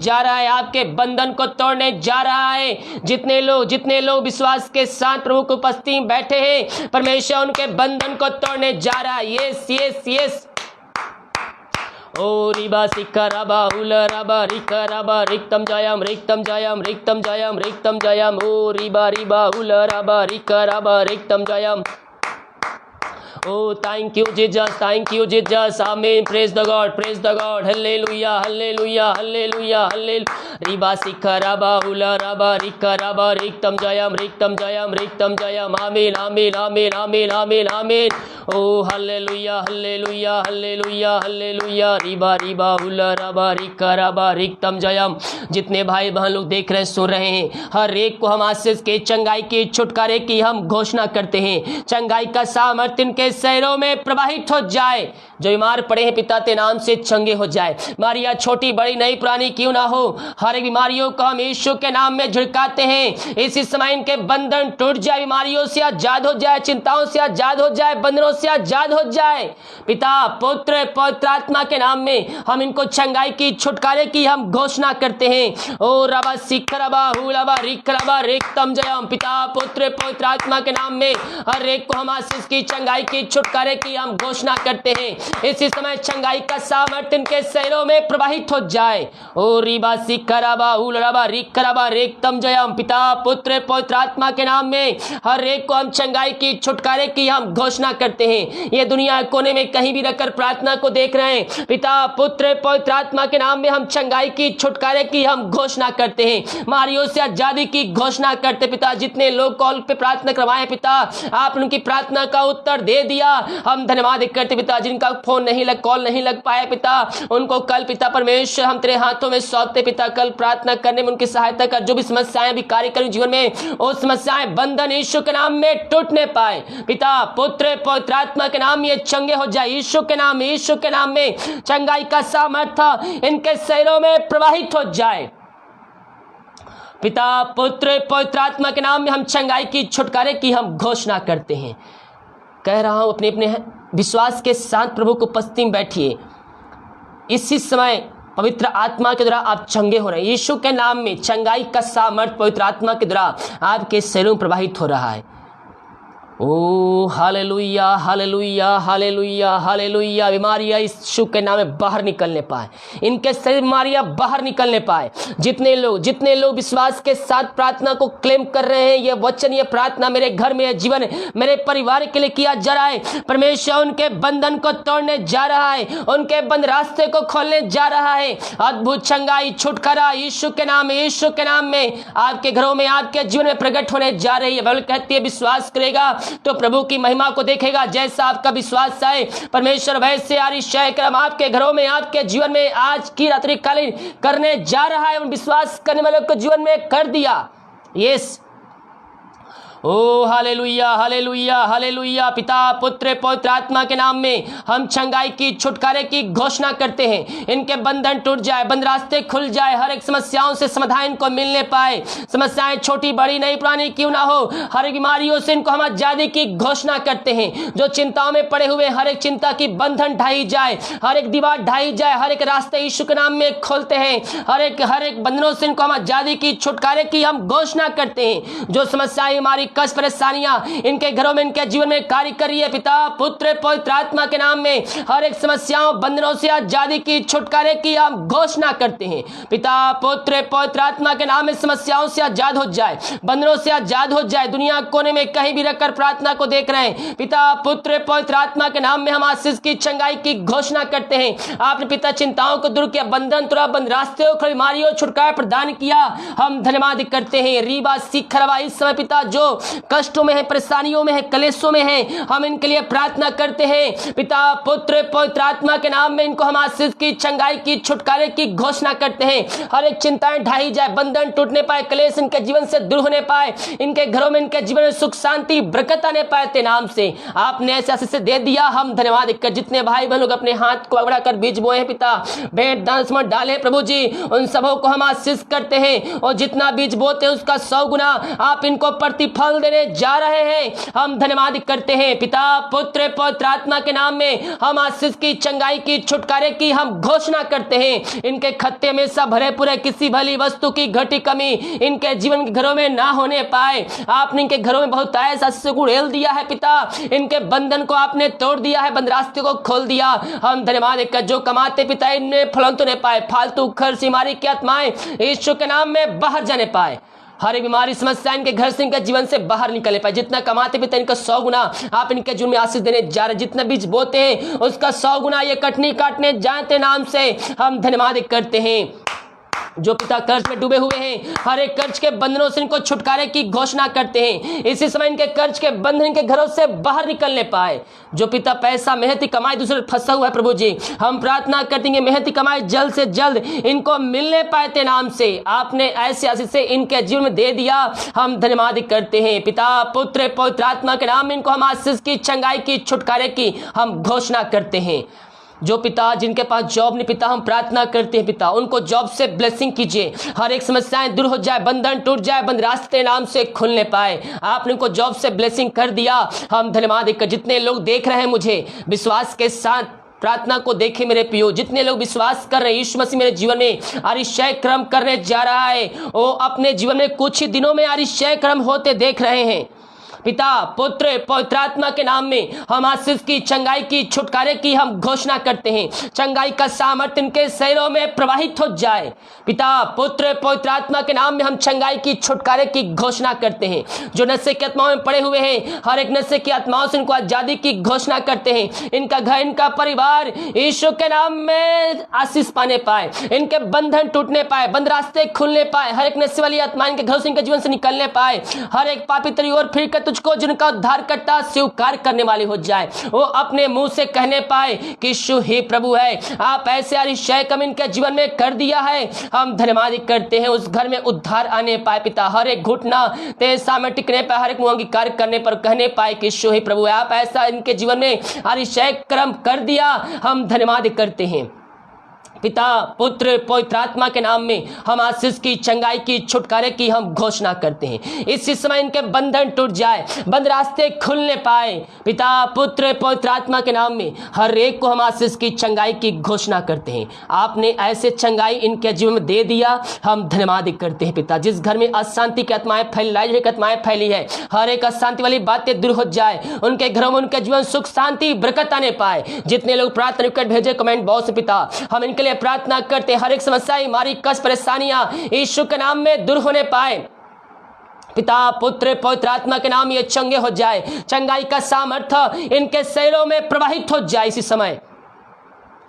जा रहा है, आपके बंधन को तोड़ने जा रहा है। जितने लोग विश्वास के साथ प्रभु की उपस्थिति में बैठे हैं, परमेश्वर उनके बंधन को तोड़ने जा रहा है। Yes yes yes. ओ रिबा सिकरबा हुलरबा रिकरबा रिक्तम जयम रिक्तम जयम रिक्तम जयम रिक्तम जयम। ओ रिबा रिबा हुलरबा रिकरबा रिक्तम जयम। Oh, thank you, Jesus. Thank you, Jesus. Amen. Praise the God. Praise the God. Hallelujah. Hallelujah. Hallelujah. Hallelujah. Riba sikaraba hula raba rikaraba riktam jayam riktam jayam riktam jayam. Amen. Amen. Amen. Amen. Amen. Amen. Oh, hallelujah. Hallelujah. Hallelujah. Hallelujah. Riba riba hula raba rikaraba riktam jayam. जितने भाई बहन लोग देख रहे सुन रहे हैं, हर एक को हम आशीष के, चंगाई के, छुटकारे की हम घोषणा करते हैं। चंगाई का सामर्थ्य इनके शहरों में प्रवाहित हो जाए। जो बीमार पड़े हैं पिता के नाम से चंगे हो जाए। बीमारियां छोटी बड़ी नई पुरानी क्यों ना हो, हर एक बीमारियों को हम यीशु के नाम में झिड़काते हैं। इसी समय इनके बंधन टूट जाए, बीमारियों से आजाद हो जाए, चिंताओं से आजाद हो जाए, बंधनों से आजाद हो जाए। पिता पुत्र पवित्र आत्मा के नाम में हम इनको चंगाई की, छुटकारे की हम घोषणा करते हैं। ओ रबा सिखरबा हुलबा रिखरबा रिक्तम जयम। पिता पुत्र पवित्र आत्मा के नाम में हर एक को हम आशीष की, चंगाई की, छुटकारे की हम घोषणा करते हैं। इसी समय चंगाई का सामर्थ्य इनके शहरों में प्रवाहित हो जाए। ओ रिबा सिखरबा हुलबा रिखरबा रिक्तम जयम। पिता पुत्र पवित्र आत्मा के नाम में हर एक को हम चंगाई की, छुटकारे की हम घोषणा करते हैं। ये दुनिया कोने में कहीं भी रखकर प्रार्थना को देख रहे हैं, पिता पुत्र पवित्र आत्मा के नाम में हम चंगाई की, छुटकारे की हम घोषणा करते हैं। मारियों से आजादी की घोषणा करते। पिता जितने लोग कॉल पे प्रार्थना करवाए पिता, आप उनकी प्रार्थना का उत्तर दे दिया, हम धन्यवाद करते। पिता जिनका फोन नहीं लग, कॉल नहीं लग पाया पिता, उनको कल पिता परमेश्वर हम तेरे हाथों में सौंपते। पिता कल प्रार्थना करने में उनकी सहायता कर। जो भी समस्याएं भी कार्य करें जीवन में, वो समस्याएं बंधन यीशु के नाम में टूटने पाए। पिता पुत्र पवित्र आत्मा के नाम में चंगे हो जाए। यीशु के नाम में, यीशु के नाम में चंगाई का सामर्थ्य इनके शरीरों में प्रवाहित हो जाए। पिता पुत्र पवित्र आत्मा के नाम में हम चंगाई की, छुटकारे की हम घोषणा करते हैं। कह रहा हूं अपने अपने विश्वास के साथ प्रभु को उपस्थिति में बैठिए। इसी समय पवित्र आत्मा के द्वारा आप चंगे हो रहे हैं। यीशु के नाम में चंगाई का सामर्थ्य पवित्र आत्मा के द्वारा आपके शरीरों में प्रवाहित हो रहा है। ओ हालेलुया हालेलुया हालेलुया हालेलुया। बीमारियां यीशु के नाम में बाहर निकलने पाए, इनके शरीर बीमारियां बाहर निकलने पाए। जितने लोग विश्वास के साथ प्रार्थना को क्लेम कर रहे हैं, ये वचन, ये प्रार्थना मेरे घर में, जीवन, मेरे परिवार के लिए किया जा रहा है। परमेश्वर उनके बंधन को तोड़ने जा रहा है, उनके बंद रास्ते को खोलने जा रहा है। अद्भुत चंगाई, छुटकारा यीशु के नाम में, यीशु के नाम में आपके घरों में, आपके जीवन में प्रकट होने जा रही है। बाइबल कहती है विश्वास करेगा तो प्रभु की महिमा को देखेगा। जैसा आपका विश्वास है परमेश्वर वैसे आरिशाय क्रम आपके घरों में, आपके जीवन में आज की रात्रि कालीन करने जा रहा है। उन विश्वास करने वालों को जीवन में कर दिया। यस, ओ हालेलुया हालेलुया हालेलुया। पिता पुत्र पवित्र आत्मा के नाम में हम चंगाई की, छुटकारे की घोषणा करते हैं। इनके बंधन टूट जाए, बंद रास्ते खुल जाए, हर एक समस्याओं से समाधान इनको मिलने पाए। समस्याएं छोटी बड़ी नई पुरानी क्यों ना हो, हर एक बीमारियों से इनको हम आजादी की घोषणा करते हैं। जो चिंताओं में पड़े हुए हर एक चिंता की बंधन ढाई जाए, हर एक दीवार ढाई जाए, हर एक रास्ते यीशु के नाम में खोलते हैं। हर एक बंधनों से इनको हम आजादी की, छुटकारे की हम घोषणा करते हैं। जो समस्याएं हमारी कष्ट परेशानियां इनके घरों में, इनके जीवन में कार्य कर रही है, पिता पुत्र पवित्र आत्मा के नाम में हर एक समस्याओं बंधनों से आजादी की, छुटकारे की हम घोषणा करते हैं। पिता पुत्र पवित्र आत्मा के नाम में समस्याओं से आजाद हो जाए, बंधनों से आजाद हो जाए। दुनिया कोने में कहीं भी रखकर प्रार्थना को देख रहे हैं, पिता पुत्र पवित्र आत्मा के नाम में हम आशीष की, चंगाई की घोषणा करते हैं। आपने पिता चिंताओं को दूर किया, बंधन तुरा, बंद रास्ते और बीमारियों छुटकारा प्रदान किया, हम धन्यवाद करते हैं। रीबा सिखरवा, इस समय पिता जो कष्टों में है, परेशानियों में है, कलेशों में है, हम इनके लिए प्रार्थना करते हैं। पिता पुत्र पवित्र आत्मा के नाम में इनको हम आशीष की, चंगाई की, छुटकारे की घोषणा करते हैं। हर एक चिंताएं ढाई जाए, बंधन टूटने पाए, कलेश इनके जीवन से दूर होने पाए, इनके घरों में, इनके जीवन में सुख शांति बरकत आने पाए। ते नाम से आपने ऐसे आशीष दे दिया, हम धन्यवाद कर। जितने भाई बहन लोग अपने हाथ को बढ़ाकर बीज बोए हैं पिता, भेंट दान में डाले प्रभु जी, उन सबों को हम आशीष करते हैं। और जितना बीज बोते हैं उसका 100 गुना आप इनको प्रतिफल फल देने जा रहे हैं। हम धन्यवाद करते हैं पिता, पुत्र, पवित्र आत्मा के नाम में हम आशीष की, चंगाई की, छुटकारे की हम घोषणा करते हैं। इनके खत्ते में सब भरे पूरे, किसी भली वस्तु की घटी कमी इनके जीवन के घरों में ना होने पाए। आपने इनके घरों में बहुत ऐसा सुगुड़ेल दिया है पिता, इनके बंधन को आपने तोड़ दिया है, बंद रास्ते को खोल दिया। हम धन्यवाद कर जो कमाते पिता इनमें फलंत ने पाए, फालतू खर्च, बीमारी की आत्माएं यीशु के नाम में बाहर जाने पाए। हर एक बीमारी, समस्या इनके घर से, इनके जीवन से बाहर निकले पाए। जितना कमाते पिता इनका 100 गुना आप इनके जीवन में आशीष देने जा रहे। जितना बीज बोते हैं उसका 100 गुना ये कटनी काटने जानते नाम से हम धन्यवाद करते हैं। जो पिता कर्ज में डूबे हुए हैं, हर एक कर्ज के बंधनों से इनको छुटकारे की घोषणा करते हैं। इसी समय इनके कर्ज के बंधन इनके घरों से बाहर निकलने पाए। जो पिता पैसा मेहनती कमाई दूसरे फंसा हुआ है, प्रभु जी हम प्रार्थना करते हैं मेहनती कमाई जल्द से जल्द इनको मिलने पाए ते नाम से। आपने ऐसे आशीष से इनके जीवन में दे दिया, हम धन्यवाद करते हैं पिता, पुत्र, पवित्र आत्मा के नाम में इनको हम आशीष की, चंगाई की, छुटकारे की हम घोषणा करते हैं। जो पिता जिनके पास जॉब नहीं पिता हम प्रार्थना करते हैं पिता उनको जॉब से ब्लेसिंग कीजिए, हर एक समस्याएं दूर हो जाए, बंधन टूट जाए, बंद रास्ते नाम से खुलने पाए। आपने उनको जॉब से ब्लेसिंग कर दिया, हम धन्यवाद कर। जितने लोग देख रहे हैं मुझे विश्वास के साथ प्रार्थना को देखे मेरे पियो, जितने लोग विश्वास कर रहे हैं यीशु मसीह मेरे जीवन में आरिशय क्रम करने जा रहा है, वो अपने जीवन में कुछ ही दिनों में आरिशय क्रम होते देख रहे हैं। पिता, पुत्र, पवित्र आत्मा के नाम में हम आशीष की, चंगाई की, छुटकारे की हम घोषणा करते हैं। चंगाई का सामर्थ्य इनके शरीरों में प्रवाहित हो जाए। पिता, पुत्र, पवित्र आत्मा के नाम में हम चंगाई की, छुटकारे की घोषणा करते हैं। जो नशे की आत्माओं में पड़े हुए हैं, हर एक नशे की आत्माओं से इनको आजादी की घोषणा करते हैं। इनका घर, इनका परिवार यीशु के नाम में आशीष पाने पाए, इनके बंधन टूटने पाए, बंद रास्ते खुलने पाए, हर एक नशे वाली आत्मा इनके घर से, इनके जीवन से निकलने पाए। हर एक पापी तेरी ओर फिर कर तुझको जिनका उद्धार करता स्वीकार करने वाले हो जाए, वो अपने मुंह से कहने पाए कि यीशु ही प्रभु है। आप ऐसे अतिशय कम इनके जीवन में कर दिया है, हम धन्यवाद करते हैं। उस घर में उद्धार आने पाए पिता, हर एक घुटना तेरे सामने टिकने पाए, हर एक मुंह अंगीकार करने पर कहने पाए कि यीशु ही प्रभु है। आप ऐसा इनके जीवन में अतिशय कर्म कर दिया, हम धन्यवाद करते हैं। पिता, पुत्र, पवित्र आत्मा के नाम में हम आशीष की, चंगाई की, छुटकारे की हम घोषणा करते हैं। इसी समय इनके बंधन टूट जाए, बंद रास्ते खुलने पाए। पिता, पुत्र, पवित्र आत्मा के नाम में हर एक को हम आशीष की, चंगाई की घोषणा करते हैं। आपने ऐसे चंगाई इनके जीवन में दे दिया, हम धन्यवाद करते हैं पिता। जिस घर में अशांति की आत्माएं फैली, लड़ाई की आत्माएं फैली है, हर एक अशांति वाली बातें दूर हो जाए, उनके घरों में उनके जीवन सुख, शांति, बरकत आने पाए। जितने लोग प्रार्थना कर भेजे कमेंट बॉक्स पिता, हम इनके प्रार्थना करते, हर एक समस्या, बीमारी, कष्ट, परेशानियां यीशु के नाम में दूर होने पाए। पिता, पुत्र, पवित्र आत्मा के नाम ये चंगे हो जाए, चंगाई का सामर्थ्य इनके शरीरों में प्रवाहित हो जाए। इसी समय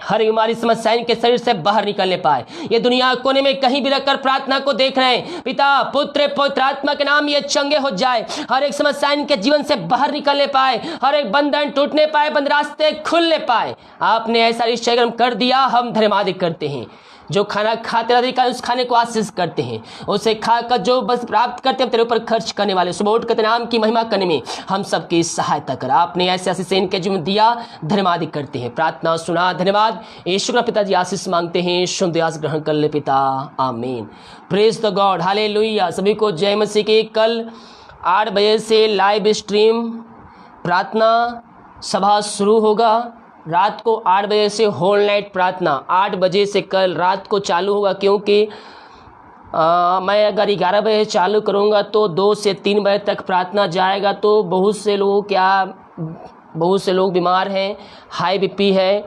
हर बीमारी, समस्या इनके शरीर से बाहर निकलने पाए। ये दुनिया कोने में कहीं भी रखकर प्रार्थना को देख रहे हैं, पिता, पुत्र, पवित्र आत्मा के नाम ये चंगे हो जाए, हर एक समस्या इनके जीवन से बाहर निकलने पाए, हर एक बंधन टूटने पाए, बंद रास्ते खुलने पाए। आपने ऐसा निश्चय कर दिया, हम धन्यवाद करते हैं। जो खाना खाते रहते उस खाने को आशीष करते हैं, उसे खाकर जो बस प्राप्त करते हैं तेरे ऊपर खर्च करने वाले, सुबह उठ कर नाम की महिमा करने में हम सबकी सहायता कर। आपने ऐसे आशीष इनके जीवन दिया, धन्यवाद करते हैं। प्रार्थना सुना, धन्यवाद। यीशु का पिताजी आशीष मांगते हैं, शुद्ध आशीष ग्रहण कर ले पिता, आमीन। Praise the God, hallelujah. सभी को जय मसीह की। कल 8 बजे से लाइव स्ट्रीम प्रार्थना सभा शुरू होगा। रात को 8 बजे से होल नाइट प्रार्थना 8 बजे से कल रात को चालू होगा, क्योंकि मैं अगर 11 बजे चालू करूंगा तो 2 से 3 बजे तक प्रार्थना जाएगा। तो बहुत से लोग बीमार हैं, हाई बीपी है,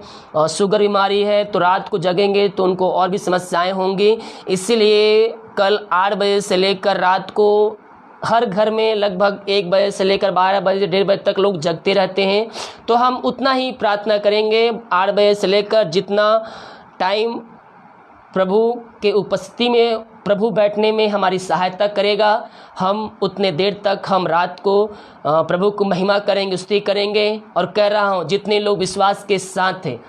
शुगर बीमारी है, तो रात को जगेंगे तो उनको और भी समस्याएं होंगी। इसीलिए कल 8 बजे से लेकर रात को हर घर में लगभग 1 बजे से लेकर 12 बजे 1:30 बजे तक लोग जगते रहते हैं। तो हम उतना ही प्रार्थना करेंगे 8 बजे से लेकर जितना टाइम प्रभु के उपस्थिति में, प्रभु बैठने में हमारी सहायता करेगा, हम उतने देर तक हम रात को प्रभु को महिमा करेंगे, स्तुति करेंगे। और कह रहा हूँ जितने लोग विश्वास के साथ हैं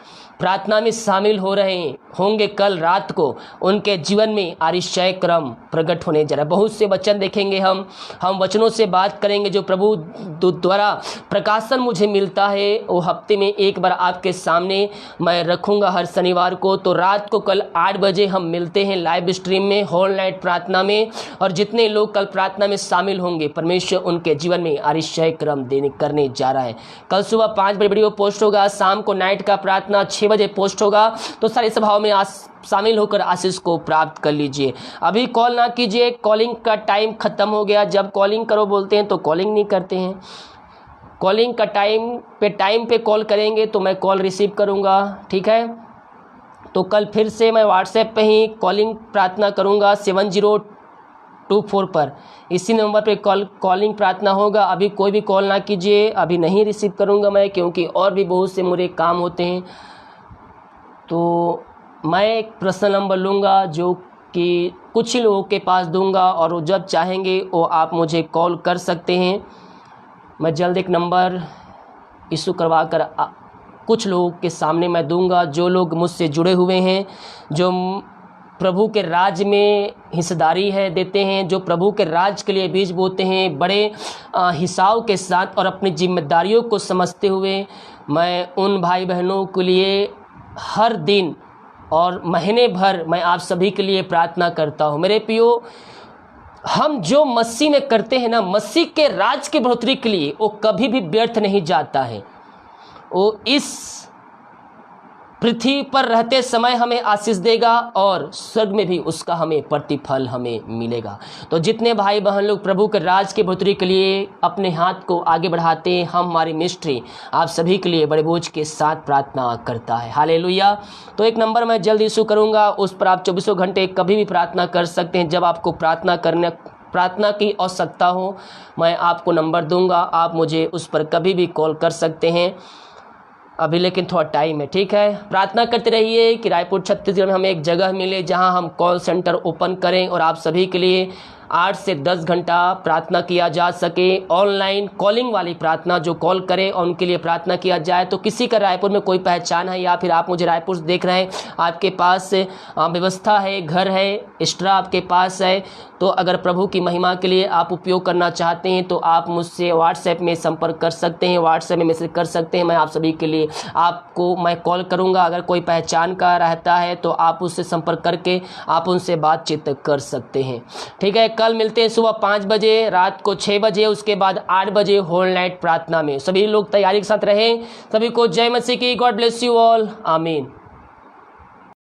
प्रार्थना में शामिल हो रहे होंगे कल रात को, उनके जीवन में आश्चर्य क्रम प्रकट होने जा रहा है। बहुत से वचन देखेंगे हम वचनों से बात करेंगे जो प्रभु द्वारा प्रकाशन मुझे मिलता है, वो हफ्ते में एक बार आपके सामने मैं रखूंगा हर शनिवार को। तो रात को कल 8 बजे हम मिलते हैं लाइव स्ट्रीम में, होल नाइट प्रार्थना में, और जितने लोग कल प्रार्थना में शामिल होंगे परमेश्वर उनके जीवन में आश्चर्य क्रम करने जा रहा है। कल सुबह 5 बजे वीडियो पोस्ट होगा, शाम को नाइट का प्रार्थना 6 बजे पोस्ट होगा। तो सारी सभाओं में शामिल होकर आशीष को प्राप्त कर लीजिए। अभी कॉल ना कीजिए, कॉलिंग का टाइम खत्म हो गया। जब कॉलिंग करो बोलते हैं तो कॉलिंग नहीं करते हैं। कॉलिंग का टाइम पे कॉल करेंगे तो मैं कॉल रिसीव करूंगा, ठीक है। तो कल फिर से मैं व्हाट्सएप पे ही कॉलिंग प्रार्थना करूंगा 7024 पर, इसी नंबर पे कॉलिंग प्रार्थना होगा। अभी कोई भी कॉल ना कीजिए, अभी नहीं रिसीव करूंगा मैं, क्योंकि और भी बहुत से मेरे काम होते हैं। तो मैं एक पर्सनल नंबर लूँगा जो कि कुछ ही लोगों के पास दूंगा, और वो जब चाहेंगे वो आप मुझे कॉल कर सकते हैं। मैं जल्द एक नंबर इशू करवा कर कुछ लोगों के सामने मैं दूंगा, जो लोग मुझसे जुड़े हुए हैं, जो प्रभु के राज में हिस्सेदारी है देते हैं, जो प्रभु के राज के लिए बीज बोते हैं बड़े हिसाब के साथ और अपनी जिम्मेदारियों को समझते हुए। मैं उन भाई बहनों के लिए हर दिन और महीने भर मैं आप सभी के लिए प्रार्थना करता हूँ। मेरे प्रियो, हम जो मसीह में करते हैं ना, मसीह के राज की बढ़ोतरी के लिए, वो कभी भी व्यर्थ नहीं जाता है। वो इस पृथ्वी पर रहते समय हमें आशीष देगा और स्वर्ग में भी उसका हमें प्रतिफल हमें मिलेगा। तो जितने भाई बहन लोग प्रभु के राज की बढ़ोतरी के लिए अपने हाथ को आगे बढ़ाते हैं, हमारी मिनिस्ट्री आप सभी के लिए बड़े बोझ के साथ प्रार्थना करता है। हालेलुया। तो एक नंबर मैं जल्द इशू करूंगा, उस पर आप 24 घंटे कभी भी प्रार्थना कर सकते हैं। जब आपको प्रार्थना की आवश्यकता हो, मैं आपको नंबर दूंगा, आप मुझे उस पर कभी भी कॉल कर सकते हैं। अभी लेकिन थोड़ा टाइम है, ठीक है। प्रार्थना करते रहिए कि रायपुर छत्तीसगढ़ में हमें एक जगह मिले जहां हम कॉल सेंटर ओपन करें और आप सभी के लिए 8 से 10 घंटा प्रार्थना किया जा सके। ऑनलाइन कॉलिंग वाली प्रार्थना, जो कॉल करें और उनके लिए प्रार्थना किया जाए। तो किसी का रायपुर में कोई पहचान है, या फिर आप मुझे रायपुर से देख रहे हैं, आपके पास व्यवस्था है, घर है, एक्स्ट्रा आपके पास है, तो अगर प्रभु की महिमा के लिए आप उपयोग करना चाहते हैं तो आप मुझसे व्हाट्सएप में संपर्क कर सकते हैं, व्हाट्सएप में मैसेज कर सकते हैं। मैं आप सभी के लिए आपको मैं कॉल करूंगा। अगर कोई पहचान का रहता है तो आप उससे संपर्क करके आप उनसे बातचीत कर सकते हैं, ठीक है। कल मिलते हैं सुबह 5 बजे, रात को 6 बजे, उसके बाद 8 बजे होल नाइट प्रार्थना में। सभी लोग तैयारी के साथ रहें। सभी को जय मसीह की। God bless you all. आमीन।